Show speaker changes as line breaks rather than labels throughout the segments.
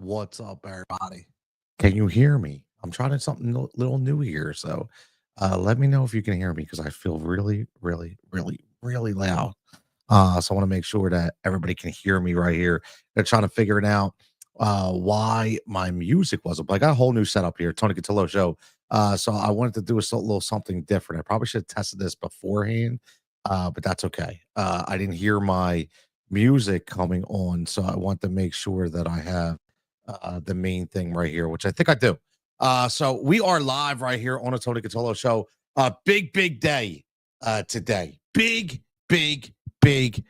What's up, everybody? Can you hear me? I'm trying something little new here, so let me know if you can hear me because I feel really, really, really, really loud. So I want to make sure that everybody can hear me right here. They're trying to figure it out why my music wasn't. But I got a whole new setup here, Tony Cutillo show. So I wanted to do a little something different. I probably should have tested this beforehand, but that's okay. I didn't hear my music coming on, so I want to make sure that I have the main thing right here, which I think I do. So we are live right here on a Tony Cutillo show. Big day today. Big day.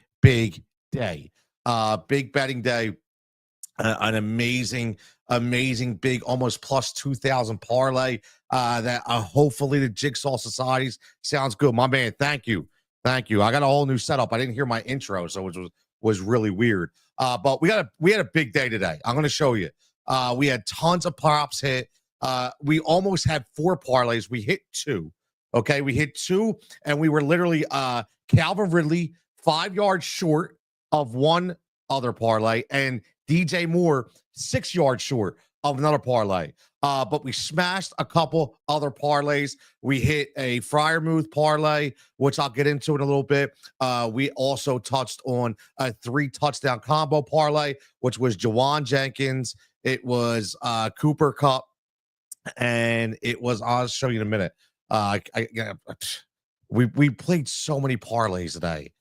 Big betting day. An amazing big almost plus 2,000 parlay that hopefully the Jigsaw Societies sounds good. My man, thank you. I got a whole new setup. I didn't hear my intro, so it was really weird. But we had a big day today. I'm going to show you. We had tons of props hit. We almost had 4 parlays. We hit 2. Okay, we hit 2, and we were literally Calvin Ridley 5 yards short of one other parlay, and DJ Moore 6 yards short of another parlay. But we smashed a couple other parlays. We hit a Fryermuth parlay, which I'll get into in a little bit. We also touched on a 3 touchdown combo parlay, which was Jawan Jenkins. It was Cooper Kupp, and it was, I'll show you in a minute. We played so many parlays today.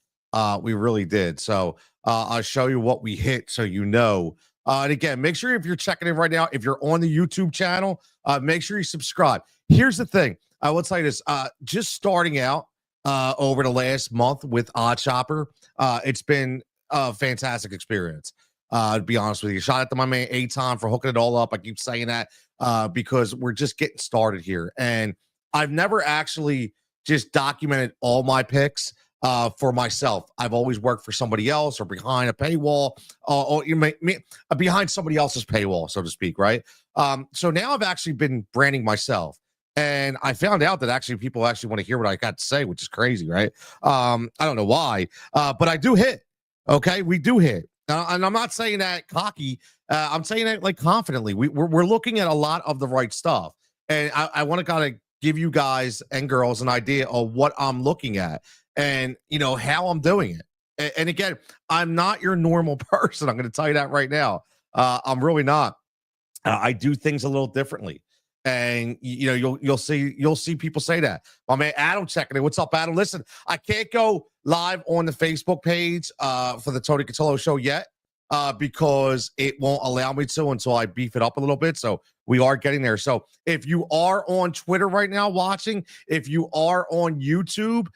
We really did. So I'll show you what we hit so you know. And again, make sure if you're checking in right now, if you're on the YouTube channel, make sure you subscribe. Here's the thing. I will tell you this. Just starting out over the last month with Odd Shopper, it's been a fantastic experience. To be honest with you. Shout out to my man Aton for hooking it all up. I keep saying that because we're just getting started here. And I've never actually just documented all my picks for myself. I've always worked for somebody else or behind a paywall or behind somebody else's paywall, so to speak, right? So now I've actually been branding myself. And I found out that actually people actually want to hear what I got to say, which is crazy, right? I don't know why, but I do hit. Okay, we do hit. And I'm not saying that cocky. I'm saying that like confidently. We're looking at a lot of the right stuff. And I want to kind of give you guys and girls an idea of what I'm looking at and, how I'm doing it. And again, I'm not your normal person. I'm going to tell you that right now. I'm really not. I do things a little differently. And you'll see people say that. My man Adam checking in. What's up, Adam? Listen, I can't go live on the Facebook page for the Tony Cutillo show yet because it won't allow me to until I beef it up a little bit. So we are getting there. So if you are on Twitter right now watching, if you are on YouTube,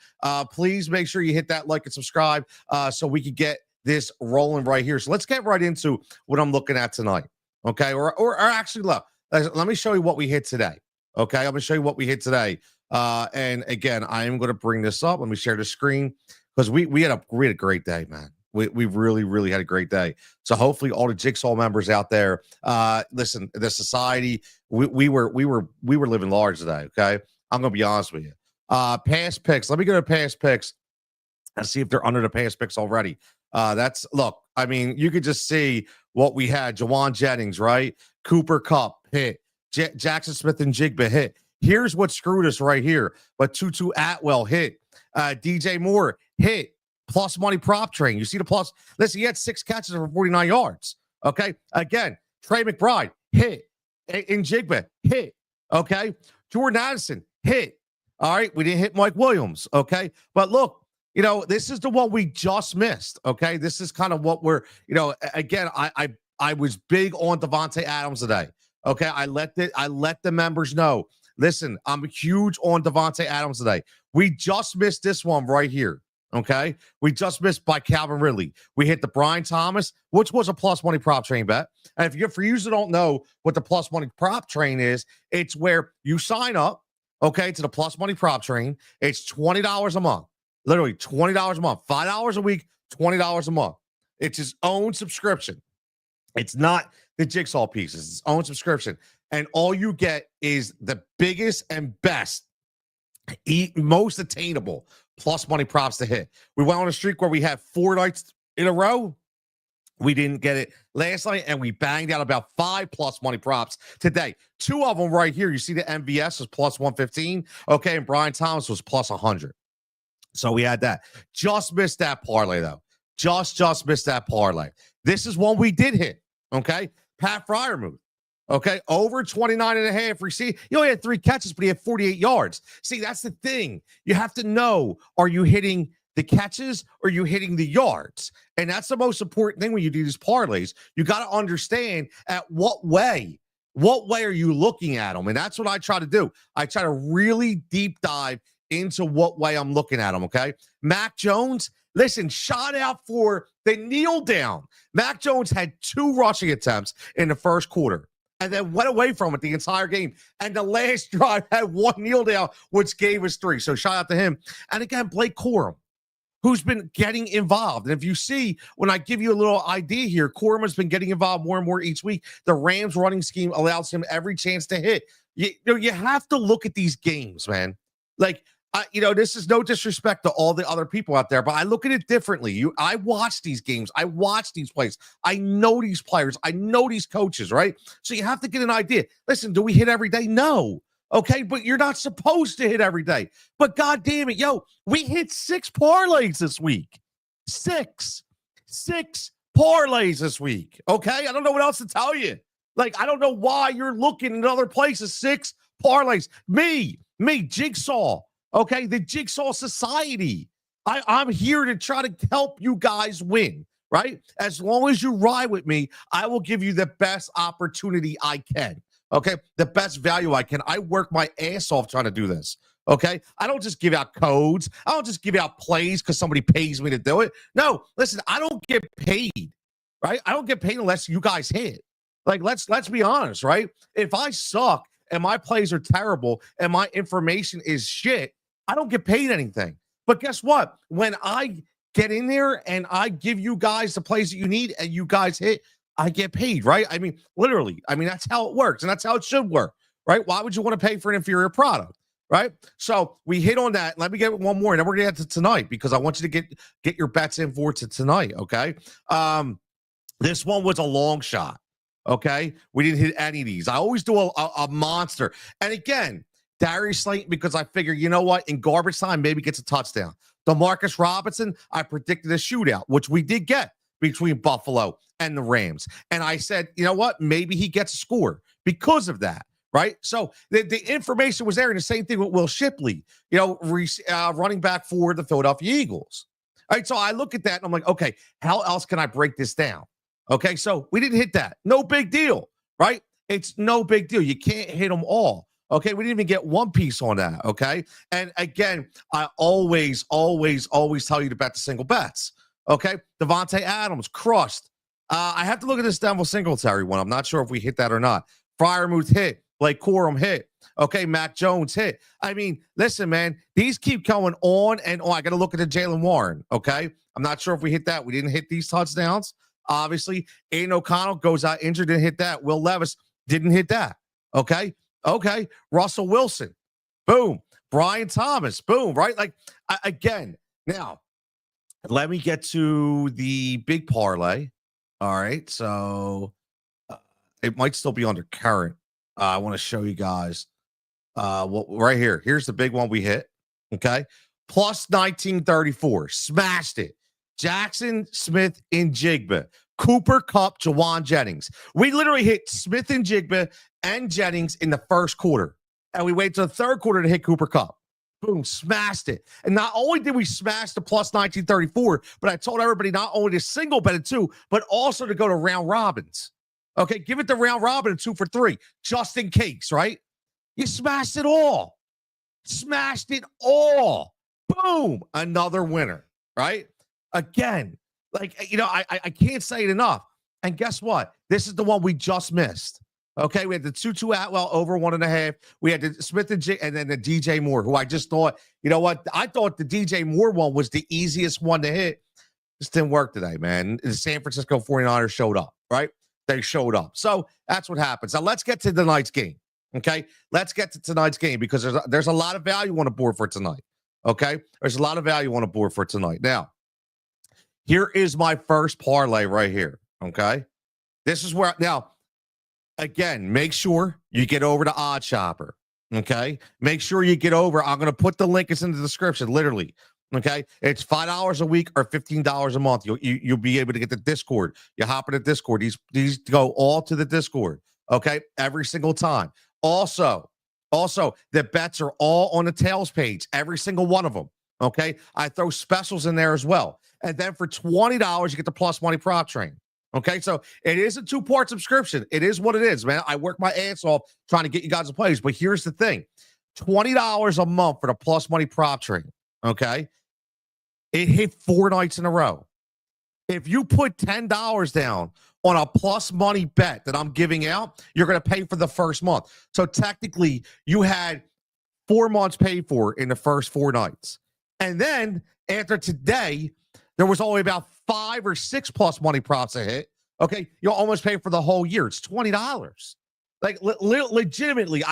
please make sure you hit that like and subscribe so we can get this rolling right here. So let's get right into what I'm looking at tonight. Okay, or actually, look. Let me show you what we hit today. Okay, I'm going to show you what we hit today. And again, I am going to bring this up. Let me share the screen because we had a great day, man. We really had a great day. So hopefully, all the Jigsaw members out there, listen, the society, we were living large today. Okay, I'm going to be honest with you. Past picks. Let me go to past picks and see if they're under the past picks already. Look. I mean, you could just see what we had. Jawan Jennings, right? Cooper Kupp hit. Jackson Smith and Jigba hit. Here's what screwed us right here. But Tutu Atwell hit. DJ Moore hit. Plus money prop train. You see the plus. Listen, he had 6 catches for 49 yards. Okay. Again, Trey McBride hit. In Jigba hit. Okay. Jordan Addison hit. All right. We didn't hit Mike Williams. Okay. But look, this is the one we just missed. Okay. This is kind of what we're, again, I was big on Devontae Adams today. Okay. I let the members know. Listen, I'm huge on Devontae Adams today. We just missed this one right here. Okay. We just missed by Calvin Ridley. We hit the Brian Thomas, which was a plus money prop train bet. And for you who don't know what the plus money prop train is, it's where you sign up, okay, to the plus money prop train. It's $20 a month. Literally $20 a month, $5 a week, $20 a month. It's his own subscription. It's not the Jigsaw pieces. It's its own subscription. And all you get is the biggest and best, most attainable plus money props to hit. We went on a streak where we had 4 nights in a row We didn't get it last night, and we banged out about 5+ money props today. 2 of them right here. You see the MVS was plus 115. Okay, and Brian Thomas was plus 100. So we had that. Just missed that parlay, though. Just missed that parlay. This is one we did hit. Okay. Pat Fryermuth. Okay. Over 29.5 receive. He only had 3 catches, but he had 48 yards. See, that's the thing. You have to know, are you hitting the catches or are you hitting the yards? And that's the most important thing when you do these parlays. You got to understand at what way are you looking at them? And that's what I try to do. I try to really deep dive into what way I'm looking at them, okay? Mac Jones, listen, shot out for the kneel down. Mac Jones had 2 rushing attempts in the first quarter and then went away from it the entire game. And the last drive had 1 kneel down, which gave us 3. So shout out to him. And again, Blake Corum, who's been getting involved. And if you see, when I give you a little idea here, Corum has been getting involved more and more each week. The Rams running scheme allows him every chance to hit. You have to look at these games, man. Like, this is no disrespect to all the other people out there, but I look at it differently. I watch these games. I watch these plays. I know these players. I know these coaches, right? So you have to get an idea. Listen, do we hit every day? No. Okay, but you're not supposed to hit every day. But God damn it, we hit 6 parlays this week. 6 parlays this week. Okay, I don't know what else to tell you. Like, I don't know why you're looking in other places. 6 parlays. Me, Jigsaw. Okay, the Jigsaw Society. I'm here to try to help you guys win, right? As long as you ride with me, I will give you the best opportunity I can. Okay, the best value I can. I work my ass off trying to do this. Okay, I don't just give out codes. I don't just give out plays because somebody pays me to do it. No, listen, I don't get paid, right? I don't get paid unless you guys hit. Like, let's be honest, right? If I suck and my plays are terrible and my information is shit, I don't get paid anything. But guess what? When I get in there and I give you guys the plays that you need and you guys hit, I get paid, right? I mean, literally. I mean, that's how it works, and that's how it should work, right? Why would you want to pay for an inferior product, right? So we hit on that. Let me get one more, and then we're going to get to tonight because I want you to get your bets in for tonight, okay? This one was a long shot, okay? We didn't hit any of these. I always do a monster. And again, Darius Slayton, because I figure, you know what? In garbage time, maybe gets a touchdown. DeMarcus Robinson, I predicted a shootout, which we did get between Buffalo and the Rams. And I said, you know what? Maybe he gets a score because of that, right? So the information was there. And the same thing with Will Shipley, running back for the Philadelphia Eagles. All right, so I look at that and I'm like, okay, how else can I break this down? Okay, so we didn't hit that. No big deal, right? It's no big deal. You can't hit them all. Okay, we didn't even get one piece on that, okay? And again, I always tell you to bet the single bets, okay? Devontae Adams, crushed. I have to look at this Devil Singletary one. I'm not sure if we hit that or not. Fryermuth hit. Blake Corum hit. Okay, Mac Jones hit. I mean, listen, man, these keep going on and on. I got to look at the Jalen Warren, okay? I'm not sure if we hit that. We didn't hit these touchdowns, obviously. Aiden O'Connell goes out injured, didn't hit that. Will Levis didn't hit that, okay? Okay, Russell Wilson, boom. Brian Thomas, boom, right? Like, again, now, let me get to the big parlay. All right, so it might still be under current. I want to show you guys what right here. Here's the big one we hit, okay? Plus 1934, smashed it. Jackson, Smith, and Jigba. Cooper Kupp, Jawan Jennings. We literally hit Smith and Jigba and Jennings in the first quarter. And we wait till the third quarter to hit Cooper Kupp. Boom, smashed it. And not only did we smash the plus 1934, but I told everybody not only to single bet it too, but also to go to round robins. Okay, give it the round robin 2 for 3, just in case, right? You smashed it all. Smashed it all. Boom, another winner, right? Again, like, I can't say it enough. And guess what? This is the one we just missed. Okay, we had the Tutu Atwell over 1.5. We had the Smith and then the DJ Moore, who I just thought, you know what? I thought the DJ Moore one was the easiest one to hit. Just didn't work today, man. The San Francisco 49ers showed up, right? They showed up. So that's what happens. Now let's get to tonight's game. Okay, let's get to tonight's game because there's a lot of value on the board for tonight. Okay, there's a lot of value on the board for tonight. Now, here is my first parlay right here. Okay. This is where now, again, make sure you get over to Odd Shopper. Okay. Make sure you get over. I'm going to put the link. It's in the description, literally. Okay. It's $5 a week or $15 a month. You'll be able to get the Discord. You hop in the Discord. These go all to the Discord. Okay. Every single time. Also, the bets are all on the tails page, every single one of them. Okay. I throw specials in there as well. And then for $20, you get the plus money prop train. Okay, so it is a two-part subscription. It is what it is, man. I work my ass off trying to get you guys to plays, but here's the thing: $20 a month for the plus money prop train. Okay, it hit 4 nights in a row. If you put $10 down on a plus money bet that I'm giving out, you're going to pay for the first month. So technically, you had 4 months paid for in the first 4 nights, and then after today, there was only about 5 or 6 plus money props a hit. Okay, you'll almost pay for the whole year. It's $20. Like legitimately,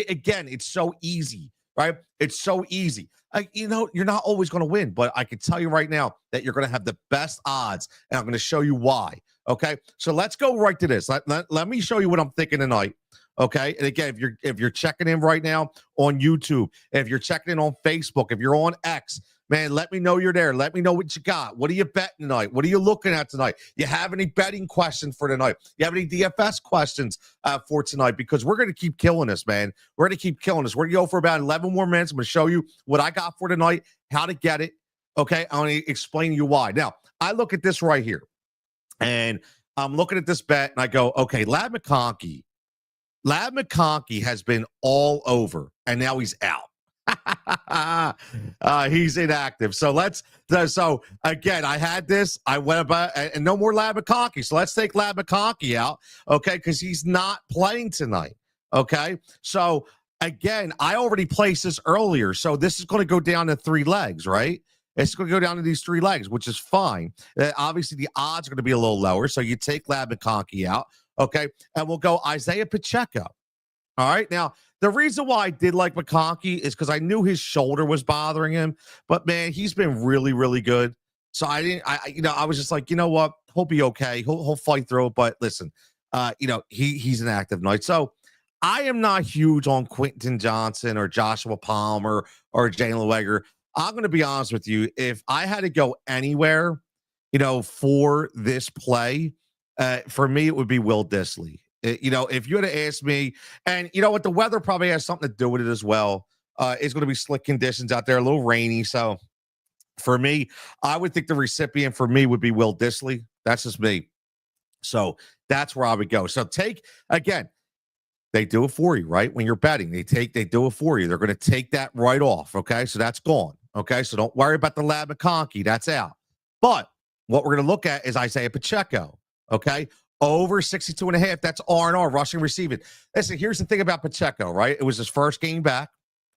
again, it's so easy, right? It's so easy. You're not always going to win, but I can tell you right now that you're going to have the best odds, and I'm going to show you why. Okay, so let's go right to this. Let me show you what I'm thinking tonight. Okay, and again, if you're checking in right now on YouTube, if you're checking in on Facebook, if you're on X, man, let me know you're there. Let me know what you got. What are you betting tonight? What are you looking at tonight? You have any betting questions for tonight? You have any DFS questions for tonight? Because we're going to keep killing this, man. We're going to keep killing this. We're going to go for about 11 more minutes. I'm going to show you what I got for tonight, how to get it. Okay, I'm going to explain to you why. Now, I look at this right here, and I'm looking at this bet, and I go, okay, Ladd McConkey has been all over, and now he's out. He's inactive. So again, I had this. I went about and no more Ladd McConkey. So let's take Ladd McConkey out, okay? Because he's not playing tonight. Okay. So again, I already placed this earlier. So this is going to go down to 3 legs, right? It's going to go down to these 3 legs, which is fine. Obviously, the odds are going to be a little lower. So you take Ladd McConkey out, okay? And we'll go Isaiah Pacheco. All right. Now, the reason why I did like McConkey is because I knew his shoulder was bothering him. But, man, he's been really, really good. So I was just like, you know what? He'll be okay. He'll fight through it. But listen, he's an active night. So I am not huge on Quentin Johnson or Joshua Palmer or Jalen Weger. I'm going to be honest with you. If I had to go anywhere, for this play, for me, it would be Will Dissly. If you had to ask me, and you know what, the weather probably has something to do with it as well. It's going to be slick conditions out there, a little rainy. So for me, I would think the recipient for me would be Will Dissly. That's just me. So that's where I would go. So again, they do it for you, right? When you're betting, they do it for you. They're going to take that right off. Okay. So that's gone. Okay. So don't worry about the Ladd McConkey. That's out. But what we're going to look at is Isaiah Pacheco. Okay. Over 62.5. That's R&R, rushing, receiving. Listen, here's the thing about Pacheco, right? It was his first game back.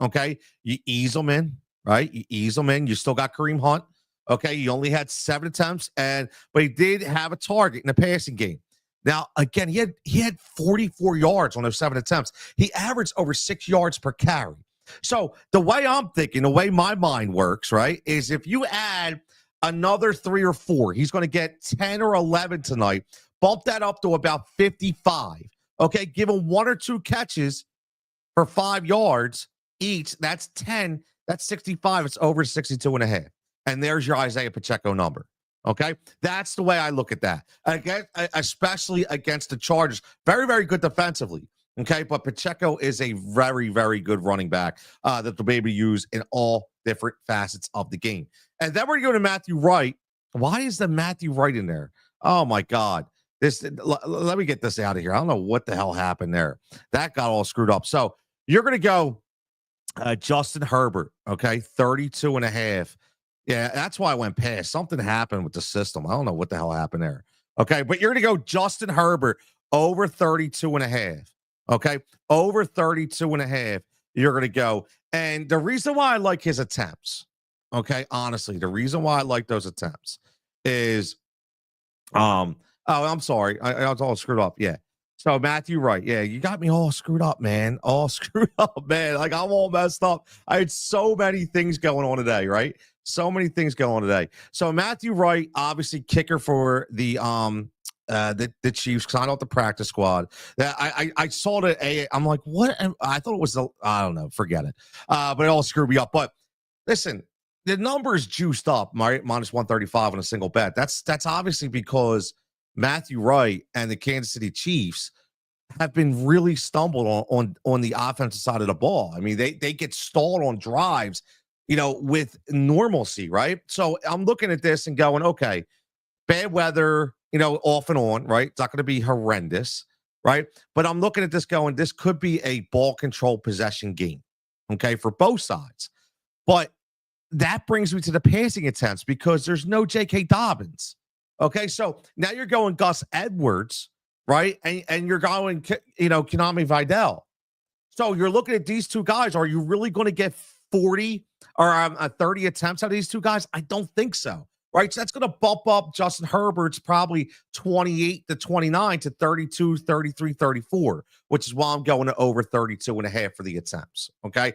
Okay. You ease him in, right? You ease him in. You still got Kareem Hunt. Okay. He only had 7 attempts, but he did have a target in the passing game. Now, again, he had 44 yards on those 7 attempts. He averaged over 6 yards per carry. So the way I'm thinking, the way my mind works, right, is if you add another 3 or 4, he's going to get 10 or 11 tonight. Bump that up to about 55. Okay, give him 1 or 2 catches for 5 yards each. That's 10. That's 65. It's over 62.5. And there's your Isaiah Pacheco number. Okay, that's the way I look at that. Again, especially against the Chargers. Very, very good defensively. Okay, but Pacheco is a very, very good running back that they'll be able to use in all different facets of the game. And then we're going to go to Matthew Wright. Why is the Matthew Wright in there? Oh, my God. Let me get this out of here. I don't know what the hell happened there. That got all screwed up. So you're going to go Justin Herbert, okay, 32.5. Yeah, that's why I went past. Something happened with the system. I don't know what the hell happened there. Okay, but you're going to go Justin Herbert over 32.5. Okay, over 32.5. You're going to go. And the reason why I like his attempts, okay, honestly, the reason why I like those attempts is, oh, I'm sorry. I was all screwed up. Yeah. So Matthew Wright. Yeah, you got me all screwed up, man. All screwed up, man. Like I'm all messed up. I had so many things going on today, right? So many things going on today. So Matthew Wright, obviously kicker for the the Chiefs signed off the practice squad. I saw it. I'm like, what? I thought it was I don't know. Forget it. But it all screwed me up. But listen, the numbers juiced up, right? Minus 135 on a single bet. That's obviously because Matthew Wright and the Kansas City Chiefs have been really stumbled on the offensive side of the ball. I mean, they get stalled on drives, with normalcy, right? So I'm looking at this and going, okay, bad weather, off and on, right? It's not going to be horrendous, right? But I'm looking at this going, this could be a ball control possession game, okay, for both sides. But that brings me to the passing attempts because there's no J.K. Dobbins. Okay, so now you're going Gus Edwards, right? And you're going, Konami Vidal. So you're looking at these two guys. Are you really going to get 40 or 30 attempts out of these two guys? I don't think so, right? So that's going to bump up Justin Herbert's probably 28 to 29 to 32, 33, 34, which is why I'm going to over 32 and a half for the attempts, okay?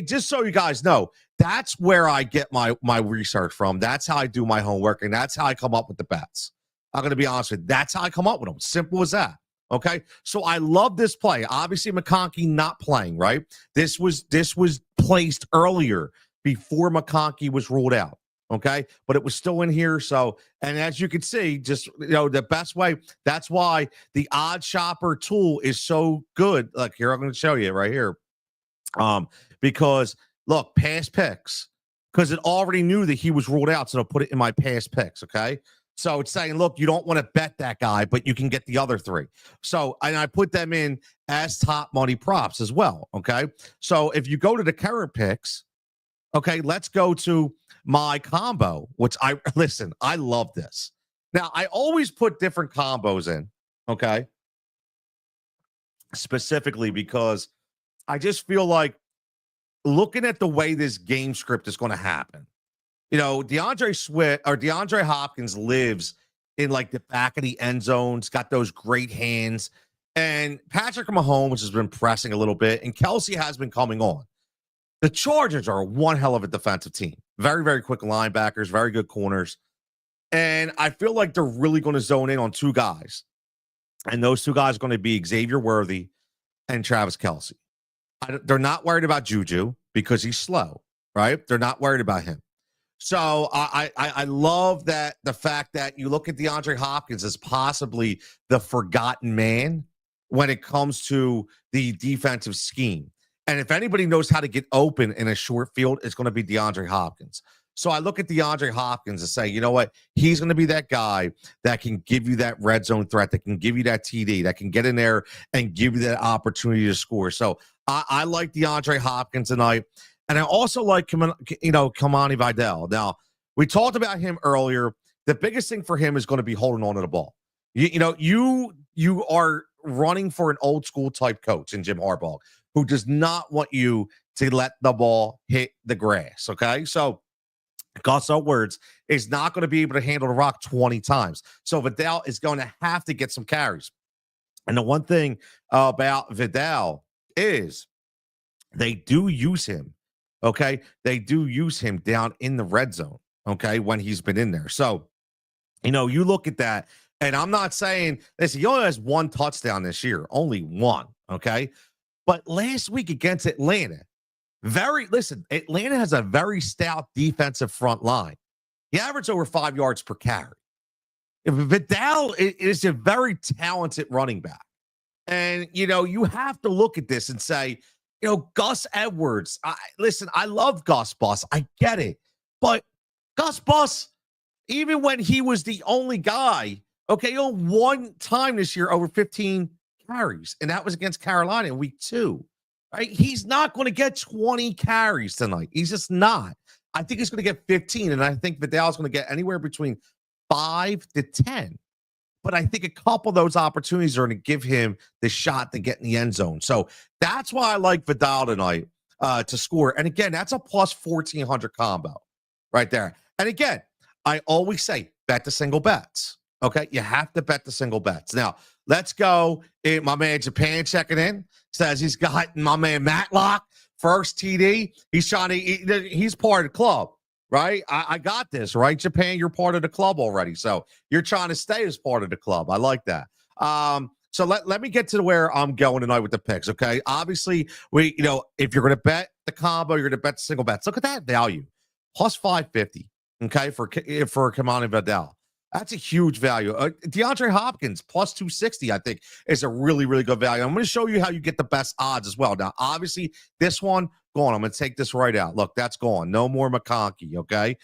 Just so you guys know, that's where I get my research from. That's how I do my homework, and that's how I come up with the bets. I'm going to be honest with you. That's how I come up with them. Simple as that. Okay. So I love this play. Obviously, McConkey not playing, right? This was placed earlier before McConkey was ruled out. Okay. But it was still in here. So, and as you can see, just, the best way, that's why the odd shopper tool is so good. Like here, I'm going to show you right here. Because look, past picks, because it already knew that he was ruled out. So they'll put it in my past picks. Okay. So it's saying, look, you don't want to bet that guy, but you can get the other three. So, and I put them in as top money props as well. Okay. So if you go to the current picks, okay, let's go to my combo, which I love this. Now, I always put different combos in. Okay. Specifically because I just feel like looking at the way this game script is going to happen. DeAndre Hopkins lives in like the back of the end zone. He's got those great hands. And Patrick Mahomes has been pressing a little bit, and Kelsey has been coming on. The Chargers are one hell of a defensive team. Very, very quick linebackers, very good corners. And I feel like they're really going to zone in on two guys. And those two guys are going to be Xavier Worthy and Travis Kelsey. They're not worried about Juju because he's slow, right? They're not worried about him. So I love that the fact that you look at DeAndre Hopkins as possibly the forgotten man when it comes to the defensive scheme. And if anybody knows how to get open in a short field, it's going to be DeAndre Hopkins. So I look at DeAndre Hopkins and say, you know what? He's going to be that guy that can give you that red zone threat, that can give you that TD, that can get in there and give you that opportunity to score. So I like DeAndre Hopkins tonight. And I also like, Kamani Vidal. Now, we talked about him earlier. The biggest thing for him is going to be holding on to the ball. You are running for an old school type coach in Jim Harbaugh, who does not want you to let the ball hit the grass, okay? So Gus Edwards is not going to be able to handle the rock 20 times. So Vidal is going to have to get some carries. And the one thing about Vidal is they do use him. Okay, they do use him down in the red zone, okay, when he's been in there. So, you look at that, and I'm not saying, listen, he only has one touchdown this year, only one, okay? But last week against Atlanta, Atlanta has a very stout defensive front line. He averaged over 5 yards per carry. Vidal is a very talented running back. And, you have to look at this and say, Gus Edwards. I love Gus Bus. I get it. But Gus Bus, even when he was the only guy, okay, one time this year over 15 carries, and that was against Carolina in week 2, right? He's not going to get 20 carries tonight. He's just not. I think he's going to get 15, and I think Vidal's going to get anywhere between 5 to 10. But I think a couple of those opportunities are going to give him the shot to get in the end zone. So that's why I like Vidal tonight to score. And again, that's a plus 1,400 combo right there. And again, I always say bet the single bets. Okay, you have to bet the single bets. Now, let's go. My man Japan checking in. Says he's got my man Matlock, first TD. He's part of the club. right? I got this, right? Japan, you're part of the club already. So you're trying to stay as part of the club. I like that. So let me get to where I'm going tonight with the picks. Okay. Obviously, if you're gonna bet the combo, you're gonna bet the single bets. Look at that value. Plus 550. Okay, for Kamani Vidal. That's a huge value. DeAndre Hopkins plus 260, I think, is a really, really good value. I'm going to show you how you get the best odds as well. Now, obviously, this one, go on. I'm going to take this right out. Look, that's gone. No more McConkey, okay?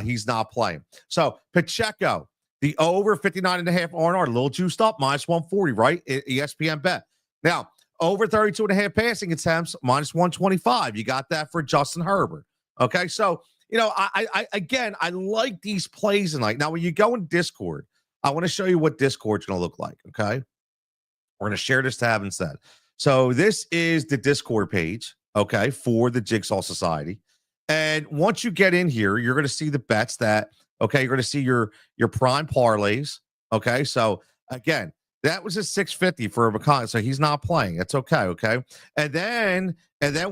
He's not playing. So, Pacheco, the over 59.5 R&R, a little juiced up, minus 140, right? ESPN bet. Now, over 32.5 passing attempts, minus 125. You got that for Justin Herbert. Okay, so I like these plays tonight. Now, when you go in Discord, I want to show you what Discord's going to look like. Okay, we're going to share this tab instead. So this is the Discord page. Okay, for the Jigsaw Society, and once you get in here, you're going to see the bets that. Okay, you're going to see your prime parlays. Okay, so again, that was a 650 for McConkey, so he's not playing. That's okay. Okay, and then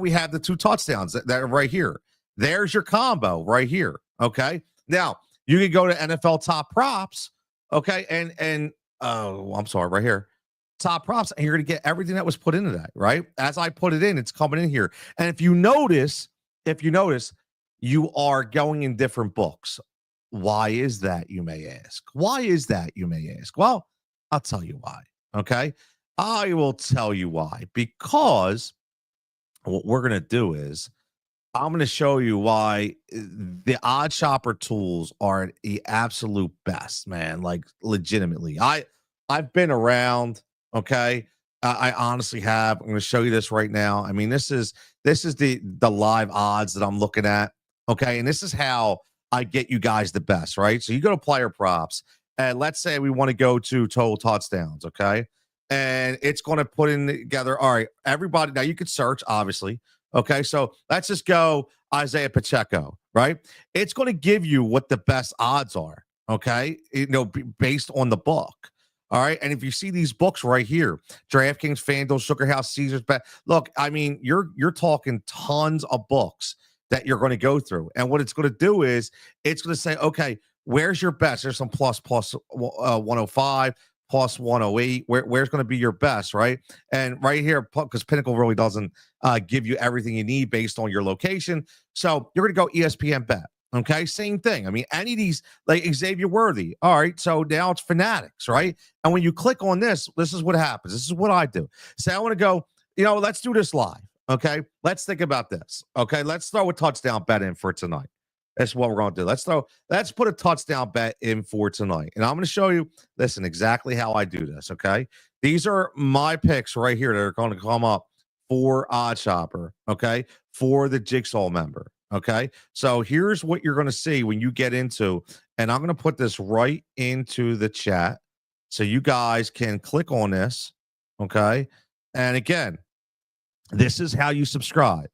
we have the 2 touchdowns that are right here. There's your combo right here. Okay. Now you can go to NFL top props. Okay. And I'm sorry, right here. Top props, and you're gonna get everything that was put into that, right? As I put it in, it's coming in here. And if you notice, you are going in different books. Why is that, you may ask? Why is that, you may ask? Well, I'll tell you why. Okay. I will tell you why. Because what we're gonna do is I'm going to show you why the odd shopper tools are the absolute best, man. Like legitimately, I've been around. Okay, I honestly have. I'm going to show you this right now. I mean, this is the live odds that I'm looking at. Okay, and this is how I get you guys the best, right? So you go to player props, and let's say we want to go to total touchdowns. Okay, and it's going to put in together. All right, everybody. Now you could search, obviously. Okay, so let's just go Isaiah Pacheco, right? It's going to give you what the best odds are, okay? Based on the book. All right, and if you see these books right here, DraftKings, FanDuel, Sugar House, Caesars Bet. Look, I mean, you're talking tons of books that you're going to go through, and what it's going to do is it's going to say, okay, where's your best? There's some plus 105. Plus 108, where's going to be your best, right? And right here, because Pinnacle really doesn't give you everything you need based on your location. So you're going to go ESPN bet. Okay, same thing. I mean, any of these, like Xavier Worthy. All right, so now it's Fanatics, right? And when you click on this is what happens. This is what I do. Say I want to go, let's do this live. Okay, let's think about this. Okay, let's throw a touchdown bet in for tonight. That's what we're going to do. Let's put a touchdown bet in for tonight. And I'm going to show you, listen, exactly how I do this, okay? These are my picks right here that are going to come up for Odd Shopper, okay? For the Jigsaw member, okay? So here's what you're going to see when you get into, and I'm going to put this right into the chat so you guys can click on this, okay? And again, this is how you subscribe,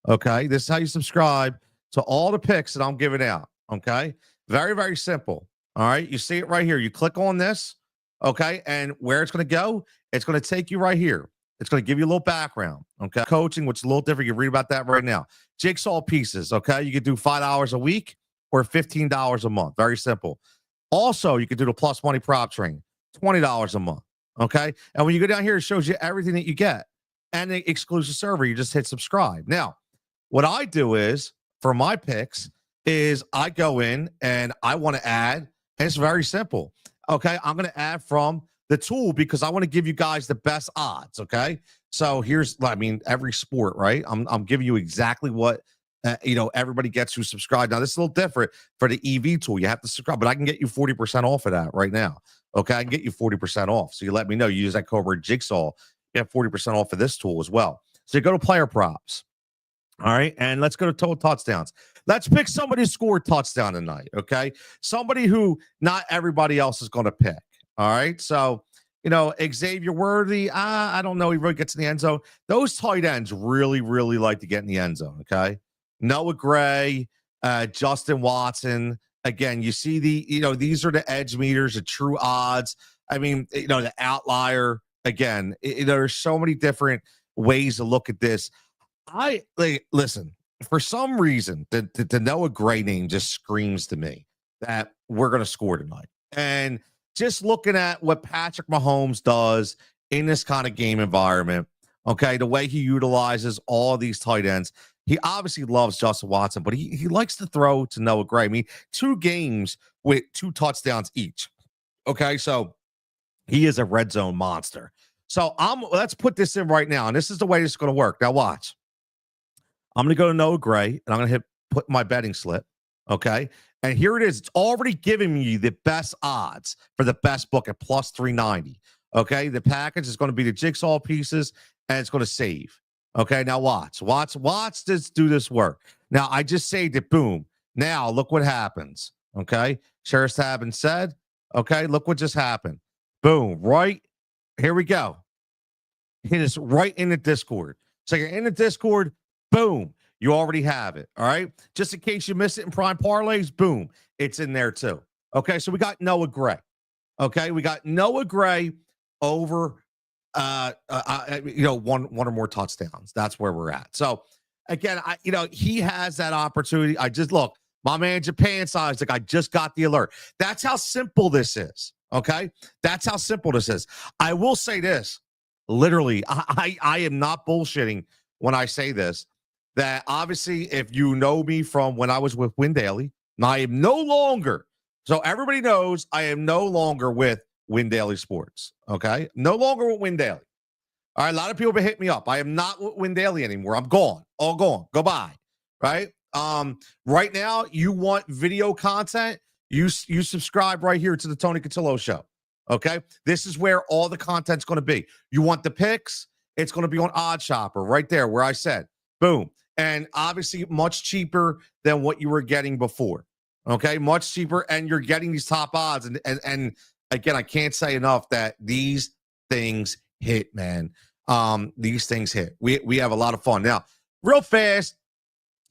okay? This is how you subscribe to all the picks that I'm giving out. Okay. Very, very simple. All right. You see it right here. You click on this. Okay. And where it's going to go, it's going to take you right here. It's going to give you a little background. Okay. Coaching, which is a little different. You read about that right now. Jigsaw pieces. Okay. You could do $5 a week or $15 a month. Very simple. Also, you could do the plus money props ring, $20 a month. Okay. And when you go down here, it shows you everything that you get and the exclusive server. You just hit subscribe. Now, what I do is, for my picks is I go in and I want to add, and it's very simple. Okay. I'm going to add from the tool because I want to give you guys the best odds. Okay. So here's, every sport, right? I'm giving you exactly what, everybody gets who subscribe. Now, this is a little different for the EV tool. You have to subscribe, but I can get you 40% off of that right now. Okay. I can get you 40% off. So you let me know. You use that code word Jigsaw, you have 40% off of this tool as well. So you go to player props. All right, and let's go to total touchdowns. Let's pick somebody who scored touchdown tonight, okay? Somebody who not everybody else is going to pick, all right? So, Xavier Worthy, I don't know. He really gets in the end zone. Those tight ends really, really like to get in the end zone, okay? Noah Gray, Justin Watson. Again, you see these are the edge meters, the true odds. I mean, the outlier. Again, there's so many different ways to look at this. Listen, for some reason, the Noah Gray name just screams to me that we're going to score tonight. And just looking at what Patrick Mahomes does in this kind of game environment, okay, the way he utilizes all these tight ends, he obviously loves Justin Watson, but he likes to throw to Noah Gray. I mean, 2 games with 2 touchdowns each. Okay, so he is a red zone monster. So let's put this in right now, and this is the way it's going to work. Now watch. I'm going to go to Noah Gray, and I'm going to put my betting slip. Okay. And here it is. It's already giving me the best odds for the best book at plus 390. Okay. The package is going to be the jigsaw pieces, and it's going to save. Okay. Now watch this do this work. Now I just saved it. Boom. Now look what happens. Okay. Share tab and said, okay, look what just happened. Boom. Right. Here we go. Hit us right in the Discord. So you're in the Discord. Boom. You already have it. All right. Just in case you miss it in prime parlays, boom, it's in there too. Okay. So we got Noah Gray. Okay. We got Noah Gray over one or more touchdowns. That's where we're at. So again, he has that opportunity. I just look, my man Japan size, like I just got the alert. That's how simple this is. Okay. That's how simple this is. I will say this. Literally, I am not bullshitting when I say this. That obviously, if you know me from when I was with Win Daily, I am no longer, so everybody knows I am no longer with Win Daily Sports. Okay. No longer with Win Daily. All right. A lot of people have hit me up. I am not with Win Daily anymore. I'm gone. All gone. Goodbye. Right. Right now, you want video content, you subscribe right here to the Tony Cutillo Show. Okay. This is where all the content's going to be. You want the picks? It's going to be on Odd Shopper right there where I said, boom. And obviously much cheaper than what you were getting before. Okay, much cheaper, and you're getting these top odds. And again, I can't say enough that these things hit, man. These things hit. We have a lot of fun. Now, real fast,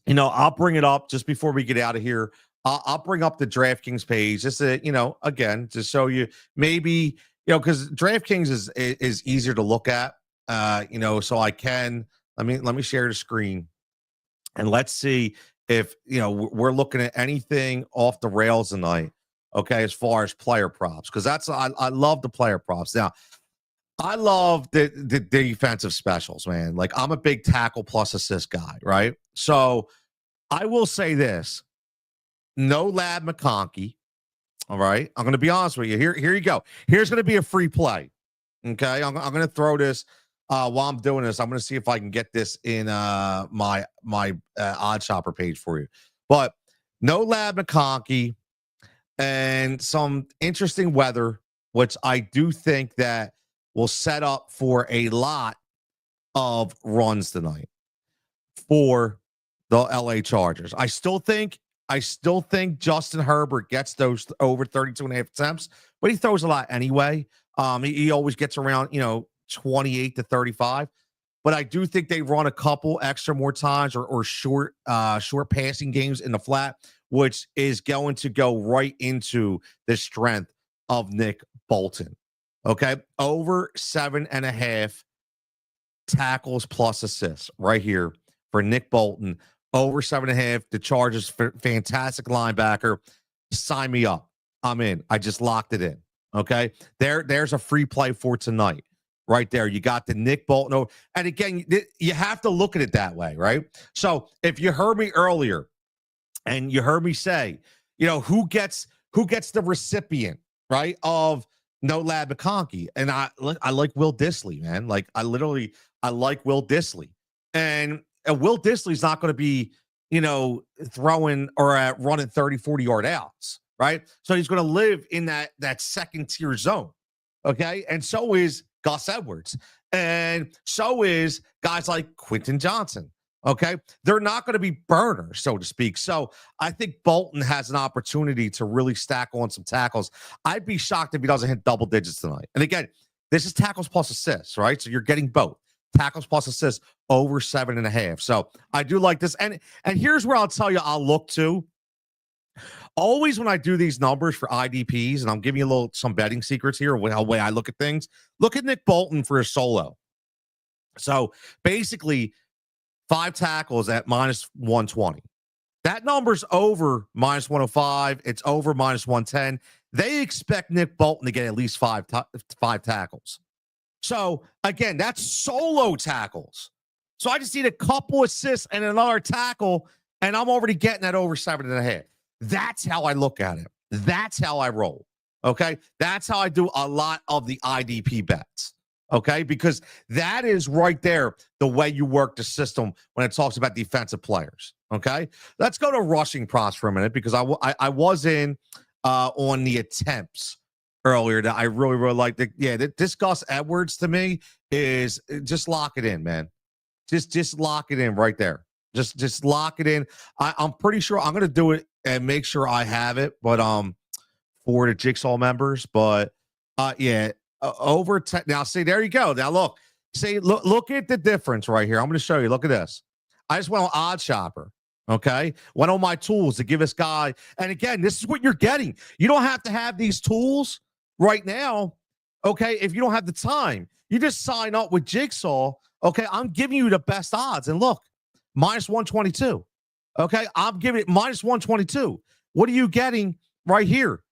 I'll bring it up just before we get out of here. I'll bring up the DraftKings page just to, again, to show you maybe, because DraftKings is easier to look at, so I can, let me share the screen. And let's see if, we're looking at anything off the rails tonight, okay, as far as player props, because I love the player props. Now, I love the defensive specials, man. Like, I'm a big tackle plus assist guy, right? So I will say this. No Lad McConkey, all right? I'm going to be honest with you. Here you go. Here's going to be a free play, okay? I'm going to throw this. While I'm doing this, I'm going to see if I can get this in my Odd Shopper page for you. But no Lab McConkey and some interesting weather, which I do think that will set up for a lot of runs tonight for the LA Chargers. I still think Justin Herbert gets those over 32 and a half attempts, but he throws a lot anyway. He always gets around, 28 to 35, but I do think they run a couple extra more times or short passing games in the flat, which is going to go right into the strength of Nick Bolton. Okay. Over 7.5 tackles plus assists right here for Nick Bolton. Over 7.5. The Chargers, fantastic linebacker. Sign me up. I'm in. I just locked it in. Okay. There's a free play for tonight. Right there. You got the Nick Bolton. And again, you have to look at it that way, right? So if you heard me earlier and you heard me say, who gets the recipient, right, of no Lad McConkey? And I like Will Dissly, man. Like I like Will Dissly. And Will Dissly's not going to be, throwing or running 30, 40-yard outs, right? So he's going to live in that second tier zone. Okay. And so is Gus Edwards. And so is guys like Quentin Johnson. Okay. They're not going to be burners, so to speak. So I think Bolton has an opportunity to really stack on some tackles. I'd be shocked if he doesn't hit double digits tonight. And again, this is tackles plus assists, right? So you're getting both tackles plus assists over 7.5. So I do like this. And here's where I'll tell you, I'll look to. Always when I do these numbers for IDPs, and I'm giving you some betting secrets here, how way I look at things, look at Nick Bolton for a solo. So basically, 5 tackles at minus 120. That number's over minus 105. It's over minus 110. They expect Nick Bolton to get at least five tackles. So, again, that's solo tackles. So I just need a couple assists and another tackle, and I'm already getting that over 7.5. That's how I look at it. That's how I roll. Okay? That's how I do a lot of the IDP bets. Okay? Because that is right there the way you work the system when it talks about defensive players. Okay? Let's go to rushing props for a minute because I was in on the attempts earlier that I really, really like. This Gus Edwards to me is just lock it in, man. Just lock it in right there. Just lock it in. I'm pretty sure I'm gonna do it and make sure I have it, but for the Jigsaw members. But over now. See, there you go. Now look, look at the difference right here. I'm gonna show you. Look at this. I just went on Odd Shopper. Okay, went on my tools to give this guy. And again, this is what you're getting. You don't have to have these tools right now. Okay, if you don't have the time, you just sign up with Jigsaw. Okay, I'm giving you the best odds. And look, minus 122. Okay, I'm giving it minus 122. What are you getting right here?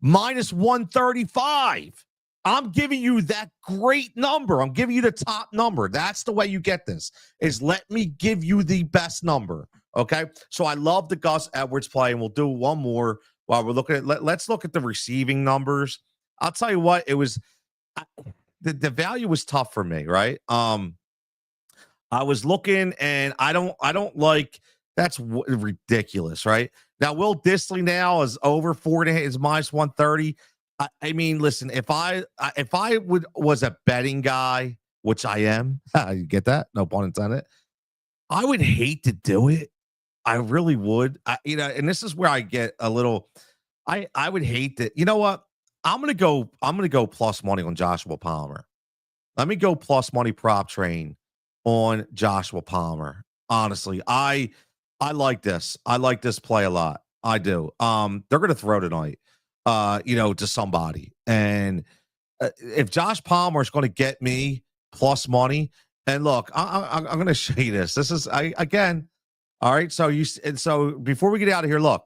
Minus 135. I'm giving you that great number. I'm giving you the top number. That's the way you get this, is let me give you the best number. Okay, so I love the Gus Edwards play, and we'll do one more while we're looking at let's look at the receiving numbers. I'll tell you what, it was the value was tough for me, right? I was looking, and I don't like that's ridiculous, right? Now Will Dissly now is over 4.5, is minus 130. I mean, listen, if I was a betting guy, which I am, you get that? No pun intended. I would hate to do it. I really would. And this is where I get a little. I would hate that. You know what? I'm gonna go plus money on Joshua Palmer. Let me go plus money prop train on Joshua Palmer. Honestly, I like this. I like this play a lot. I do. They're gonna throw tonight. To somebody. And if Josh Palmer is going to get me plus money, and look, I'm going to show you this. This is again. All right. So before we get out of here, look,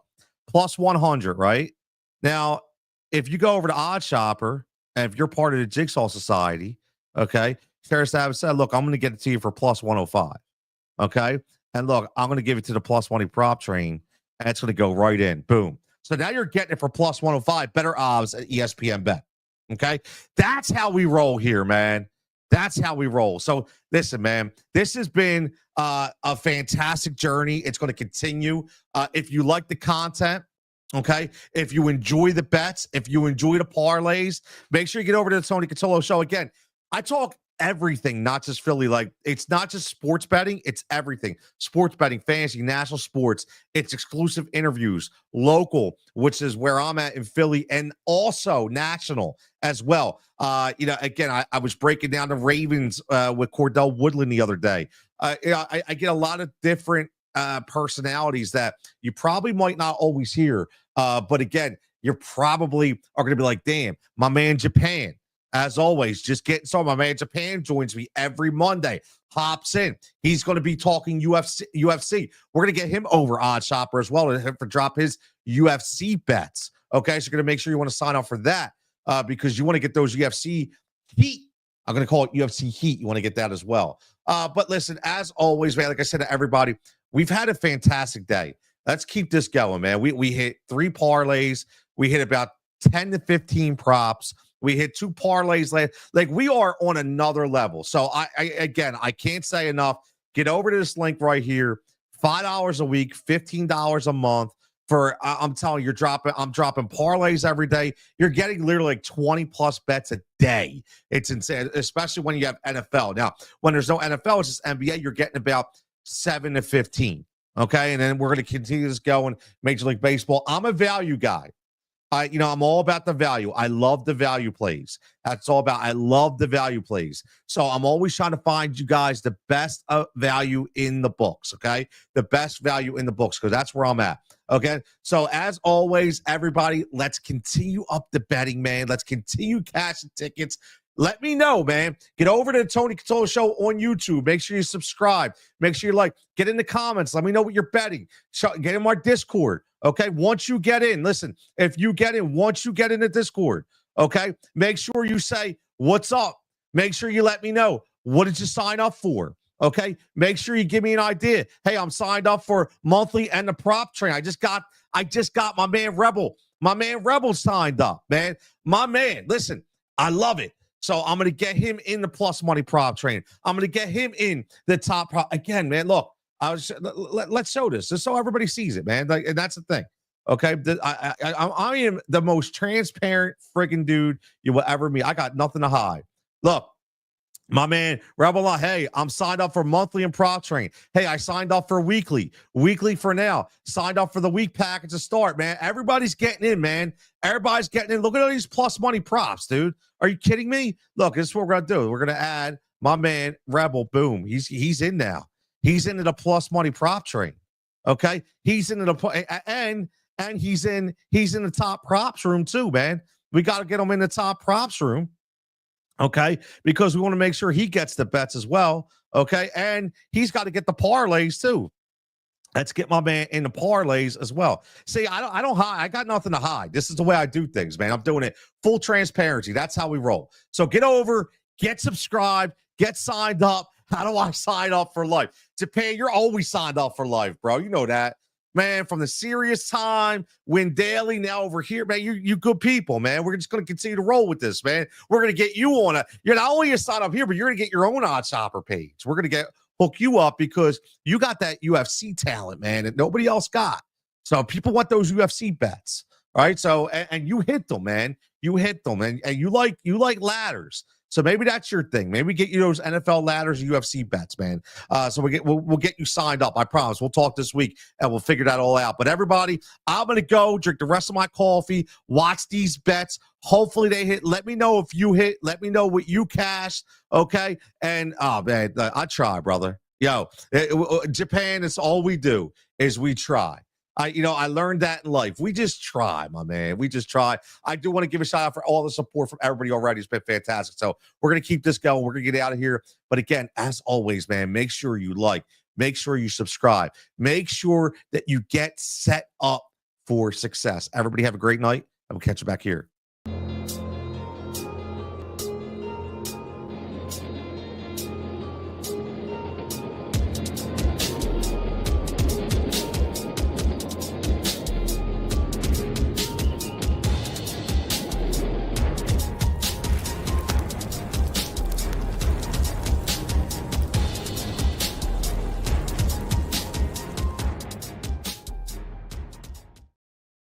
plus 100, right? Now, if you go over to Odd Shopper, and if you're part of the Jigsaw Society, okay, Sarah Savage said, look, I'm going to get it to you for plus 105. Okay. And look, I'm going to give it to the plus money prop train, and it's going to go right in. Boom. So now you're getting it for plus 105, better odds at ESPN Bet. Okay? That's how we roll here, man. That's how we roll. So listen, man, this has been a fantastic journey. It's going to continue. If you like the content, okay, if you enjoy the bets, if you enjoy the parlays, make sure you get over to the Tony Cutillo Show. Again, I talk everything, not just Philly. Like, it's not just sports betting, it's everything. Sports betting, fantasy, national sports. It's exclusive interviews, local, which is where I'm at in Philly, and also national as well. Again, I was breaking down the Ravens with Cordell Woodland the other day. I get a lot of different personalities that you probably might not always hear. But again, you probably are going to be like, damn, my man Japan. As always, just getting started. My man Japan joins me every Monday, hops in. He's going to be talking UFC. We're going to get him over Odd Shopper as well to drop his UFC bets. Okay, so you're going to make sure you want to sign up for that because you want to get those UFC heat. I'm going to call it UFC heat. You want to get that as well. But listen, as always, man, like I said to everybody, we've had a fantastic day. Let's keep this going, man. We hit 3 parlays. We hit about 10 to 15 props. We hit 2 parlays last. Like, we are on another level. So I can't say enough. Get over to this link right here. $5 a week, $15 a month for. I'm telling you, I'm dropping parlays every day. You're getting literally like 20 plus bets a day. It's insane, especially when you have NFL. Now, when there's no NFL, it's just NBA. You're getting about 7 to 15. Okay, and then we're going to continue this going. Major League Baseball. I'm a value guy. I'm all about the value. I love the value plays. That's all about. I love the value plays. So I'm always trying to find you guys the best value in the books. Okay, the best value in the books, because that's where I'm at. Okay, so as always, everybody, let's continue up the betting, man. Let's continue cashing tickets. Let me know, man. Get over to the Tony Cutillo Show on YouTube. Make sure you subscribe. Make sure you like. Get in the comments. Let me know what you're betting. Get in my Discord. Okay. Once you get in, listen, if you get in, once you get in the Discord, okay, make sure you say, what's up? Make sure you let me know. What did you sign up for? Okay. Make sure you give me an idea. Hey, I'm signed up for monthly and the prop train. I just got my man Rebel. My man Rebel signed up, man. My man. Listen, I love it. So I'm going to get him in the plus money prop train. I'm going to get him in the top prop. Again, man, look, let's show this just so everybody sees it, man. Like, and that's the thing. Okay. I am the most transparent freaking dude you will ever meet. I got nothing to hide. Look, my man, Rebel, hey, I'm signed up for monthly and prop train. Hey, I signed up for weekly for now. Signed up for the week package to start, man. Everybody's getting in, man. Everybody's getting in. Look at all these plus money props, dude. Are you kidding me? Look, this is what we're going to do. We're going to add my man, Rebel. Boom. He's in now. He's into the plus money prop train. Okay. He's into the, and he's in the top props room too, man. We got to get him in the top props room. Okay, because we want to make sure he gets the bets as well. Okay, and he's got to get the parlays too. Let's get my man in the parlays as well. See, I don't hide. I got nothing to hide. This is the way I do things, man. I'm doing it full transparency. That's how we roll. So get over, get subscribed, get signed up. How do I sign up for life? Japan, you're always signed up for life, bro. You know that. Man, from the serious time, Win Daily, now over here, man, you good people, man. We're just going to continue to roll with this, man. We're going to get you on you're not only a sign up here, but you're going to get your own odd shopper page. We're going to hook you up because you got that UFC talent, man, that nobody else got. So people want those UFC bets, right? So, and you hit them, man. You hit them, and you like ladders. So maybe that's your thing. Maybe get you those NFL ladders, UFC bets, man. So we'll get you signed up. I promise. We'll talk this week and we'll figure that all out. But everybody, I'm gonna go drink the rest of my coffee, watch these bets. Hopefully they hit. Let me know if you hit. Let me know what you cashed. Okay. And oh man, I try, brother. Yo, Japan. It's all we do is we try. I learned that in life. We just try, my man. We just try. I do want to give a shout out for all the support from everybody already. It's been fantastic. So we're going to keep this going. We're going to get out of here. But again, as always, man, make sure you like, make sure you subscribe, make sure that you get set up for success. Everybody have a great night. I will catch you back here